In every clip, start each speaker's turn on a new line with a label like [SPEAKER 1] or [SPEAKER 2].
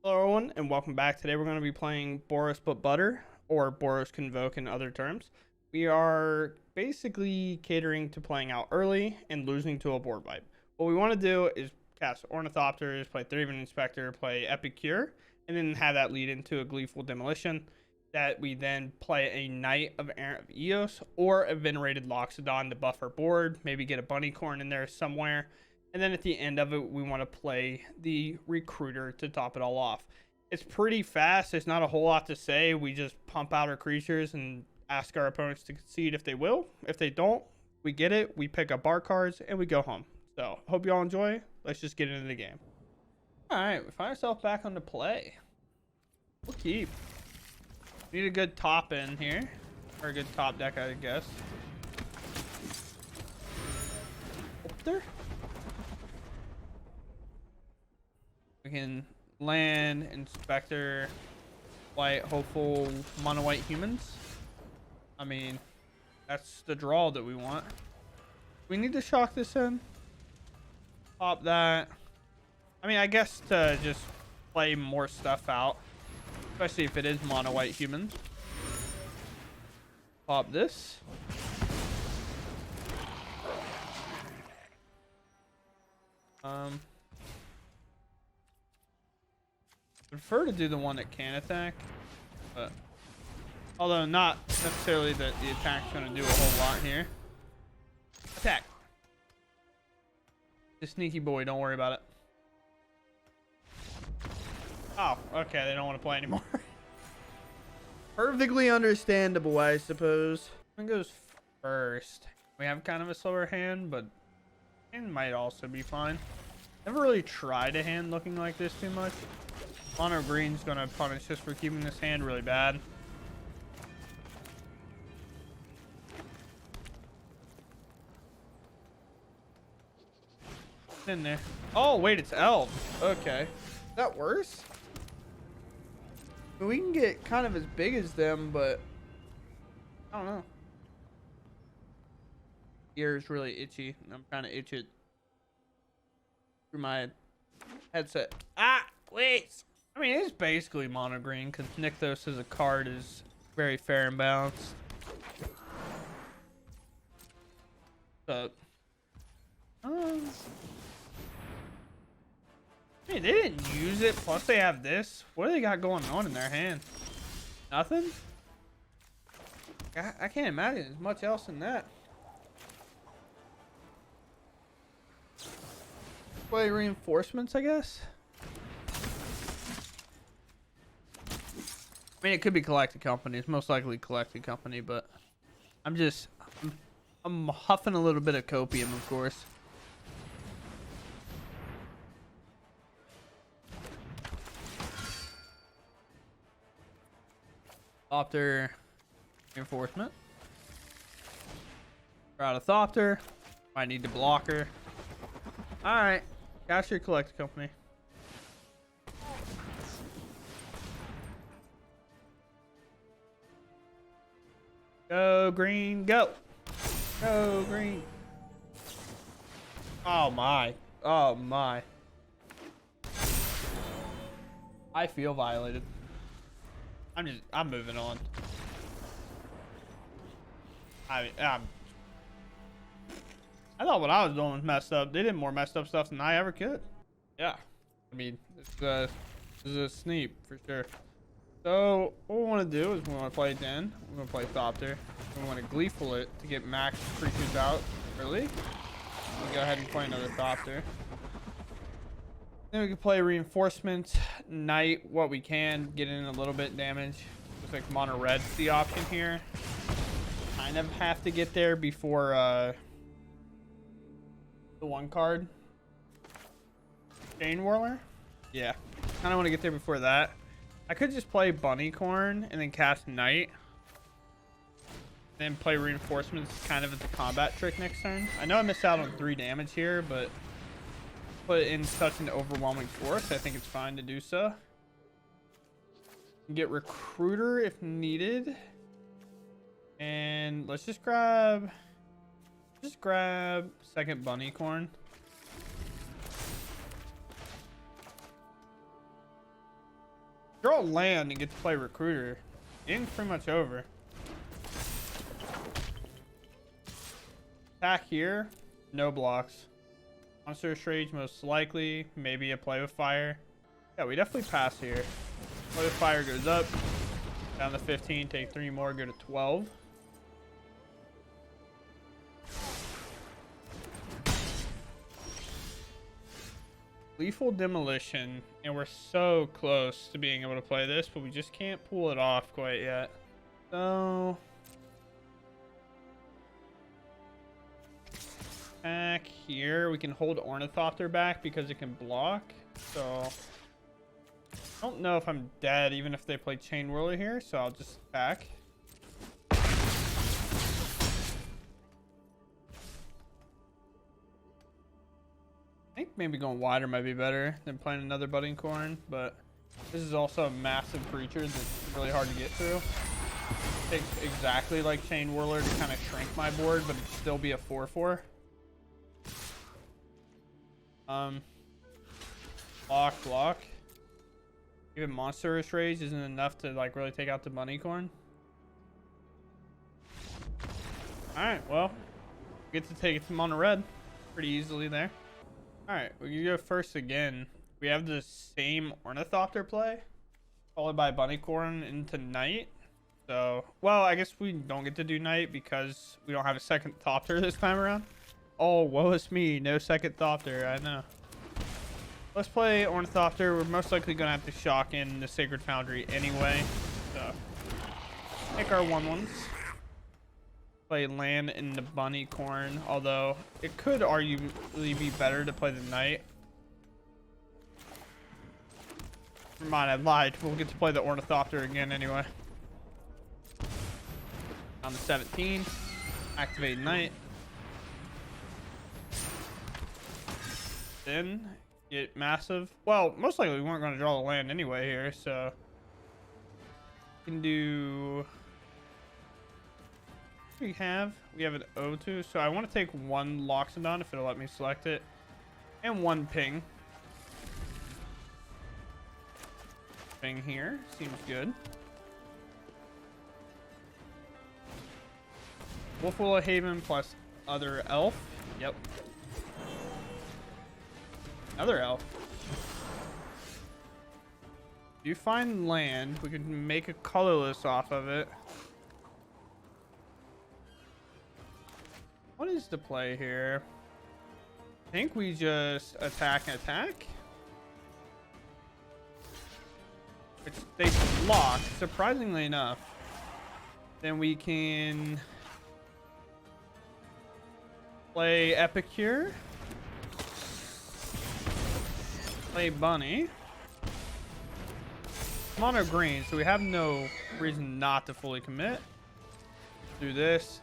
[SPEAKER 1] Hello everyone and welcome back. Today we're going to be playing Boros but Butter, or Boros Convoke in other terms. We are basically catering to playing out early and losing to a board wipe. What we want to do is cast Ornithopters, play Thraven Inspector, play Epicure, and then have that lead into a Gleeful Demolition that we then play a Knight of Errant of Eos or a Venerated Loxodon to buff our board, maybe get a Bunny Corn in there somewhere. And then at the end of it, we want to play the Recruiter to top it all off. It's pretty fast. There's not a whole lot to say. We just pump out our creatures and ask our opponents to concede if they will. If they don't, we get it. We pick up our cards and we go home. So, hope you all enjoy. Let's just get into the game. All right, we find ourselves back on the play. We'll keep. Need a good top in here. Or a good top deck, I guess. Up there. We can land, Inspector, white, hopeful, mono white humans. I mean, that's the draw that we want. We need to shock this in. Pop that. I mean, I guess to just play more stuff out. Especially if it is mono white humans. Pop this. Prefer to do the one that can attack, but although not necessarily that the attack's going to do a whole lot here. Attack. The sneaky boy, don't worry about it. Oh, okay, they don't want to play anymore. Perfectly understandable, I suppose. One goes first. We have kind of a slower hand, but it might also be fine. Never really tried a hand looking like this too much. Mono green's gonna punish us for keeping this hand really bad. In there. Oh wait, it's elves. Okay, is that worse? I mean, we can get kind of as big as them, but I don't know. Ear is really itchy. I'm trying to itch it through my headset. Ah, wait. I mean, it's basically mono green because Nykthos as a card is very fair and balanced. But, I mean, they didn't use it. Plus, they have this. What do they got going on in their hand? Nothing? I can't imagine there's much else than that. Play reinforcements, I guess. I mean, it could be collected company. It's most likely collected company, but I'm huffing a little bit of copium, of course. Thopter reinforcement. We're out of Thopter. Might need to block her. Alright. Cast your collected company. Go green, go. Go green. Oh my. Oh my. I feel violated. I'm moving on. I thought what I was doing was messed up. They did more messed up stuff than I ever could. Yeah. I mean, this is a sneak for sure. So what we want to do is we want to play Den. We're going to play Thopter. We want to Gleeful it to get max creatures out early. We'll go ahead and play another Thopter. Then we can play Reinforcement, Knight, what we can, get in a little bit damage. Looks like mono red's the option here. Kind of have to get there before the one card. Chain Whirler? Yeah. Kind of want to get there before that. I could just play Bunny Corn and then cast Knight. Then play Reinforcements kind of as a combat trick next turn. I know I missed out on 3 damage here, but put it in such an overwhelming force, I think it's fine to do so. Get Recruiter if needed. And let's just grab second Bunny Corn. Draw land and get to play recruiter. Game's pretty much over. Attack here, no blocks. Monster Rage most likely, maybe a play with fire. Yeah, we definitely pass here. Play with fire goes up, down to 15, take 3 more, go to 12. Lethal Demolition, and we're so close to being able to play this, but we just can't pull it off quite yet. So back here, we can hold Ornithopter back because it can block. So I don't know if I'm dead even if they play Chain Whirler here, so I'll just attack. I think maybe going wider might be better than playing another Budding Corn, but this is also a massive creature that's really hard to get through. It takes exactly like Chain Whirler to kind of shrink my board, but it'd still be a 4/4. Block. Even Monstrous Rage isn't enough to like really take out the Bunny Corn. Alright, well, get to take it to mono red pretty easily there. Alright, we can go first again. We have the same Ornithopter play, followed by Bunny Corn into Night. So, well, I guess we don't get to do Night because we don't have a second Thopter this time around. Oh, woe is me, no second Thopter, I know. Let's play Ornithopter. We're most likely going to have to shock in the Sacred Foundry anyway. So, take our 1/1s. Play land in the Bunny Corn, although it could arguably be better to play the Knight. Never mind, I lied. We'll get to play the Ornithopter again anyway. On the 17, activate Knight. Then get massive. Well, most likely we weren't going to draw the land anyway here, so we can do. We have an O2, so I want to take 1 Loxodon if it'll let me select it, and 1 ping. Ping here seems good. Wolfwillow Haven plus other elf. Yep. Another elf. If you find land, we can make a colorless off of it. What is the play here? I think we just attack. Which they block, surprisingly enough. Then we can play Epicure. Play Bunny. Mono green, so we have no reason not to fully commit. Do this,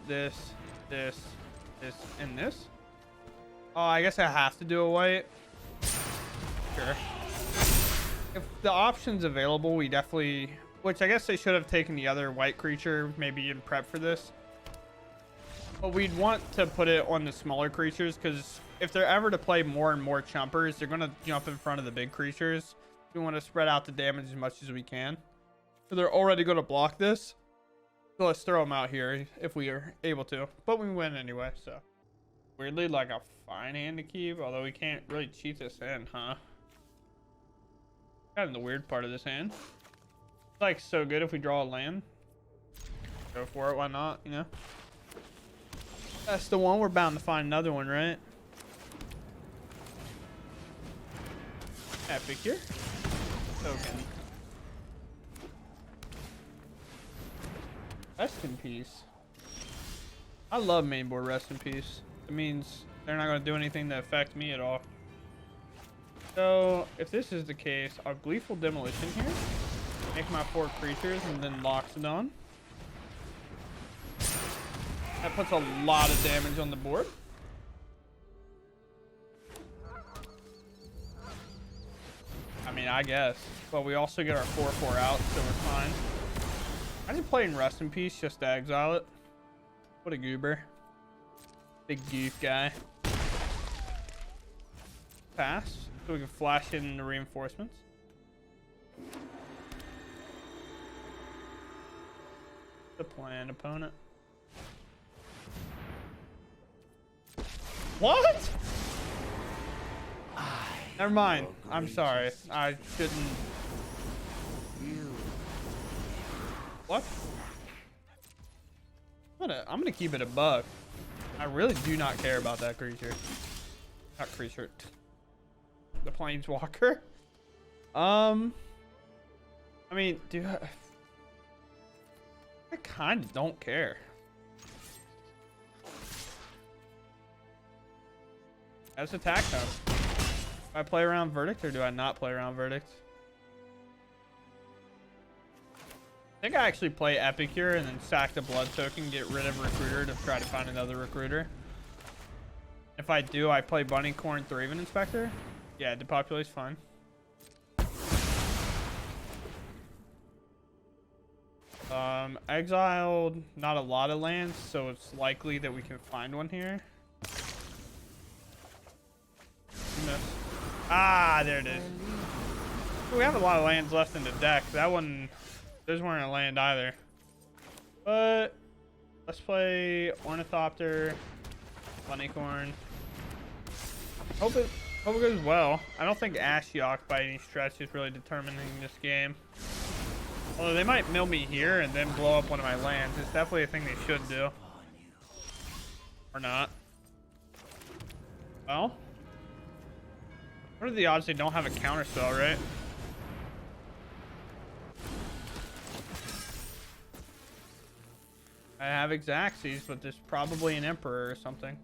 [SPEAKER 1] and this. Oh, I guess I have to do a white. Sure. If the option's available, we definitely, which I guess they should have taken the other white creature maybe in prep for this. But we'd want to put it on the smaller creatures because if they're ever to play more and more chumpers, they're going to jump in front of the big creatures. We want to spread out the damage as much as we can. So they're already going to block this. So let's throw them out here if we are able to. But we win anyway, so. Weirdly, like a fine hand to keep, although we can't really cheat this in, huh? Kind of the weird part of this hand. It's like so good if we draw a land. Go for it, why not, you know? That's the one. We're bound to find another one, right? Epic here. Token. Rest in peace. I love mainboard rest in peace. It means they're not going to do anything to affect me at all. So, if this is the case, I'll Gleeful Demolition here. Make my 4 creatures and then Loxodon. That puts a lot of damage on the board. I mean, I guess. But we also get our 4/4 out, so we're fine. I just play in Rest in Peace just to exile it. What a goober. Big goof guy. Pass. So we can flash in the reinforcements. The plan, opponent. What? Never mind. I'm sorry. I shouldn't. What? I'm gonna keep it a buck. I really do not care about that creature. Not creature. The planeswalker. I mean, dude, I kind of don't care. That's attack though. Do I play around Verdict or do I not play around Verdict? I think I actually play Epicure and then sack the blood token, get rid of Recruiter to try to find another Recruiter. If I do, I play Bunnycorn Thraven Inspector. Yeah, depopulate's fine. Exiled not a lot of lands, so it's likely that we can find one here. Miss. Ah, there it is. We have a lot of lands left in the deck. That one, those weren't a land either. But let's play Ornithopter, Bunnycorn. Hope it goes well. I don't think Ashiok by any stretch is really determining this game. Although they might mill me here and then blow up one of my lands. It's definitely a thing they should do. Or not. Well, what are the odds they don't have a counterspell, right? I have Xaxes, but there's probably an Emperor or something.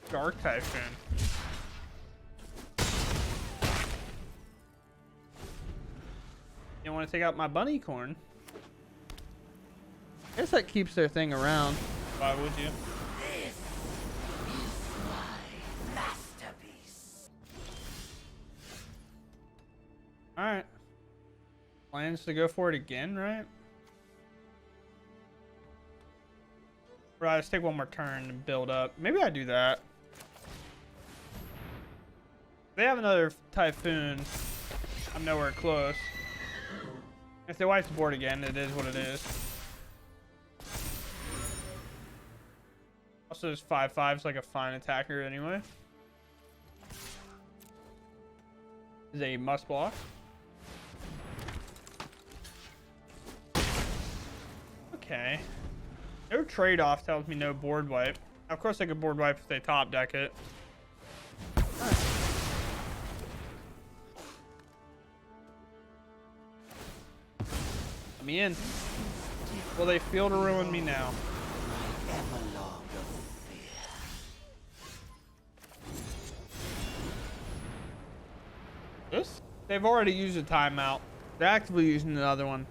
[SPEAKER 1] Dark Typhoon. You want to take out my Bunnycorn? I guess that keeps their thing around. Why would you?
[SPEAKER 2] This is my masterpiece.
[SPEAKER 1] Alright. Plans to go for it again, right? Right, let's take one more turn and build up. Maybe I do that. If they have another Typhoon, I'm nowhere close. If they wipe the board again, it is what it is. Also, this 5/5's like a fine attacker anyway. Is a must block. Okay. No trade-off tells me no board wipe. Of course, I could board wipe if they top deck it. Let me in. Will they feel to ruin me now? This? They've already used a timeout. They're actively using another one.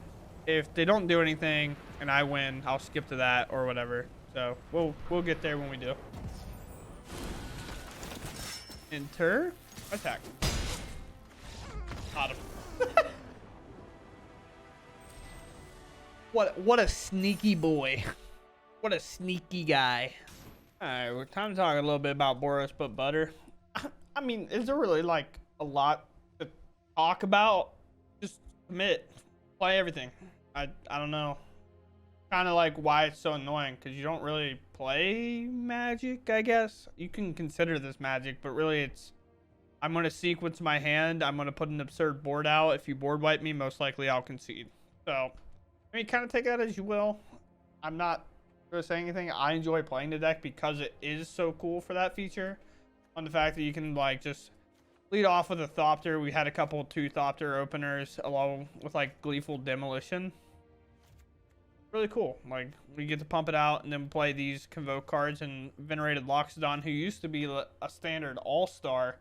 [SPEAKER 1] If they don't do anything and I win, I'll skip to that or whatever. So we'll get there when we do. Enter. Attack. Got him. What a sneaky boy. What a sneaky guy. Alright, we're time to talk a little bit about Boros but butter. I mean, is there really like a lot to talk about? Just commit. Play everything. I don't know. Kind of like why it's so annoying, because you don't really play Magic, I guess. You can consider this Magic, but really it's, I'm going to sequence my hand. I'm going to put an absurd board out. If you board wipe me, most likely I'll concede. So, I mean, kind of take that as you will. I'm not going to say anything. I enjoy playing the deck because it is so cool for that feature. On the fact that you can, like, just lead off with a Thopter. We had a couple 2 Thopter openers along with, like, Gleeful Demolition. Really cool. Like, we get to pump it out and then play these Convoke cards, and Venerated Loxodon, who used to be a standard all-star,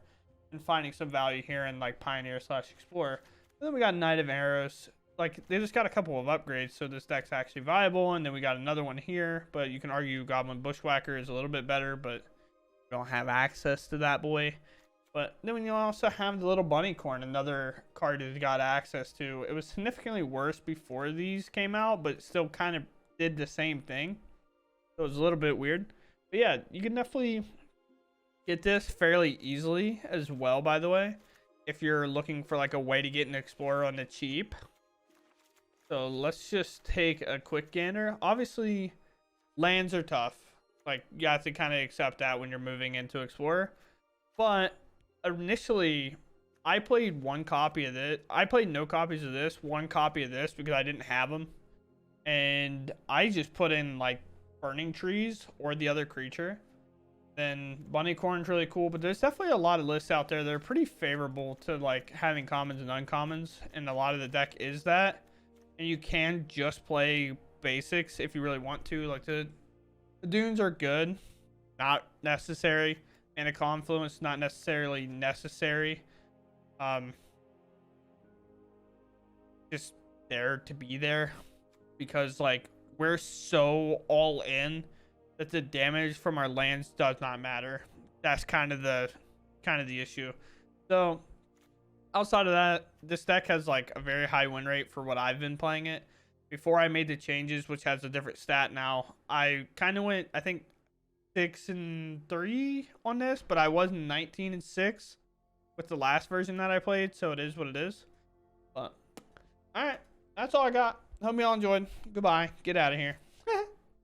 [SPEAKER 1] and finding some value here in like Pioneer/Explorer. And then we got Knight of Arrows. Like, they just got a couple of upgrades, so this deck's actually viable. And then we got another one here, but you can argue Goblin Bushwhacker is a little bit better, but we don't have access to that boy. But then you also have the little Bunnycorn, another card that got access to. It was significantly worse before these came out, but still kind of did the same thing. So it was a little bit weird. But yeah, you can definitely get this fairly easily as well, by the way. if you're looking for like a way to get an explorer on the cheap. So let's just take a quick gander. Obviously, lands are tough. Like, you have to kind of accept that when you're moving into explorer. But initially, I played one copy of this. I played no copies of this, one copy of this because I didn't have them. And I just put in like burning trees or the other creature. Then bunny corn's really cool, but there's definitely a lot of lists out there that are pretty favorable to like having commons and uncommons, and a lot of the deck is that. And you can just play basics if you really want to. Like the dunes are good, not necessary, and a confluence not necessarily necessary. Just there to be there, because like we're so all in that the damage from our lands does not matter. That's kind of the issue. So outside of that, this deck has like a very high win rate for what I've been playing it. Before I made the changes, which has a different stat now, I kind of went, I think, 6-3 on this, but I was 19-6 with the last version that I played, so it is what it is. But all right, that's all I got. Hope y'all enjoyed. Goodbye. Get out of here.